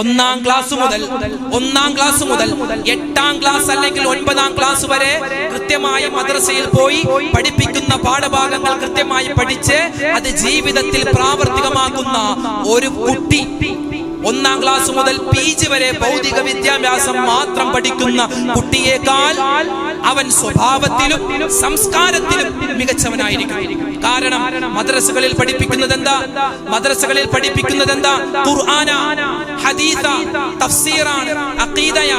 ഒന്നാം ക്ലാസ് മുതൽ 8ാം ക്ലാസ് അല്ലെങ്കിൽ 9ാം ക്ലാസ് വരെ കൃത്യമായി മദ്രസയിൽ പോയി പഠിപ്പിക്കുന്ന പാഠഭാഗങ്ങൾ കൃത്യമായി പഠിച്ച് അത് ജീവിതത്തിൽ പ്രാവർത്തികമാക്കുന്ന ഒരു കുട്ടി 1ാം ക്ലാസ് മുതൽ PG വരെ ഭൗതിക വിദ്യാഭ്യാസം മാത്രം പഠിക്കുന്ന കുട്ടിയേക്കാൾ അവൻ സ്വഭാവത്തിലും സംസ്കാരത്തിലും മികച്ചവനായിരിക്കും. കാരണം മദ്രസകളിൽ പഠിപ്പിക്കുന്നത് എന്താ? ഖുർആന, ഹദീസ, തഫ്സീറാണ്, അഖീദയ,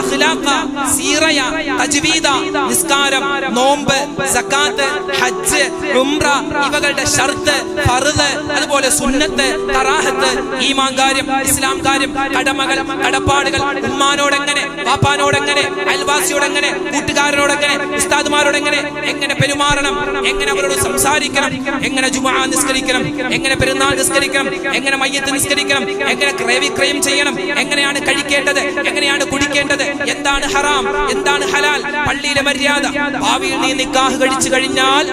അഖ്ലാഖ, സീറയ, തജ്വീദ, നിസ്കാരം, നോമ്പ്, സകാത്ത്, ഹജ്ജ്, ഉംറ, ഇവകളുടെ ഷർത്ത്, ഫർദ്, അതുപോലെ സുന്നത്ത്, കറാഹത്ത്, ഈമാൻ കാര്യം, ഇസ്ലാം കാര്യം, കടമകൾ, കടപ്പാടുകൾ, ഉമ്മാനോടെങ്ങനെ, വാപ്പാനോടെങ്ങനെ, അയൽവാസിയോടെങ്ങനെ, കൂട്ടുകാരനോടെങ്ങനെ, ഉസ്താദുമാരോടെങ്ങനെ എങ്ങനെ പെരുമാറണം, എങ്ങനെ അവരോട് സംസാരിക്കണം, എങ്ങനെ ജുമുഅ നിസ്കരിക്കണം, എങ്ങനെ പെരുന്നാൾ നിസ്കരിക്കണം, എങ്ങനെ മയ്യത്ത് നിസ്കരിക്കണം, എങ്ങനെ ക്രയവിക്രയം ചെയ്യണം, എങ്ങനെയാണ് കഴിക്കേണ്ടത്, എങ്ങനെയാണ് കുടിക്കേണ്ടത്, എന്താണ് ഹറാം, എന്താണ് ഹലാൽ, പള്ളിയിലെ മര്യാദ. ഭാവിയിൽ നീ നിക്കാഹ് കഴിച്ചു കഴിഞ്ഞാൽ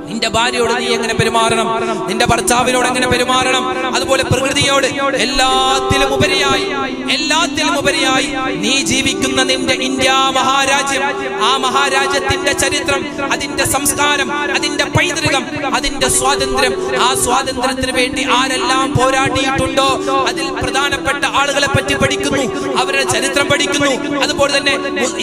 നിന്റെ ഭാര്യയോട് നീ എങ്ങനെ പെരുമാറണം, നിന്റെ ഭർത്താവിനോട് എങ്ങനെ പെരുമാറണം, അതുപോലെ പ്രകൃതിയോട്, എല്ലാത്തിലും ഉപരിയായി നീ ജീവിക്കുന്ന നിന്റെ ഇന്ത്യ മഹാരാജ്യം, ആ മഹാരാജ്യത്തിന്റെ ചരിത്രം, അതിന്റെ സംസ്കാരം, അതിന്റെ പൈതൃകം, അതിന്റെ സ്വാതന്ത്ര്യം, ആ സ്വാതന്ത്ര്യത്തിന് വേണ്ടി ആരെല്ലാം പോരാടിയിട്ടുണ്ടോ അതിൽ പ്രധാനപ്പെട്ട ആളുകളെ പറ്റി പഠിക്കുന്നു, അവരുടെ ചരിത്രം പഠിക്കുന്നു. അതുപോലെ തന്നെ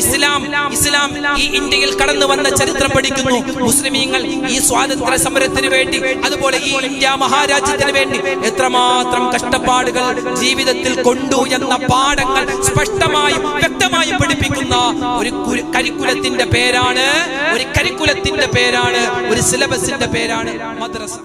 ഇസ്ലാം ഈ ഇന്ത്യയിൽ കടന്നു വന്ന ചരിത്രം പഠിക്കുന്നു. മുസ്ലിമീങ്ങൾ ഈ സ്വാതന്ത്ര്യ സമരത്തിന് വേണ്ടി, അതുപോലെ ഈ ഇന്ത്യ മഹാരാജ്യത്തിന് വേണ്ടി എത്രമാത്രം കഷ്ടപ്പാടുകൾ ജീവിതത്തിൽ കൊണ്ടു എന്ന പാഠങ്ങൾ സ്പഷ്ടമായും വ്യക്തമായും പഠിപ്പിക്കുന്ന ഒരു കരിക്കുലത്തിന്റെ പേരാണ്, ഒരു സിലബസിന്റെ പേരാണ് മദ്രസ.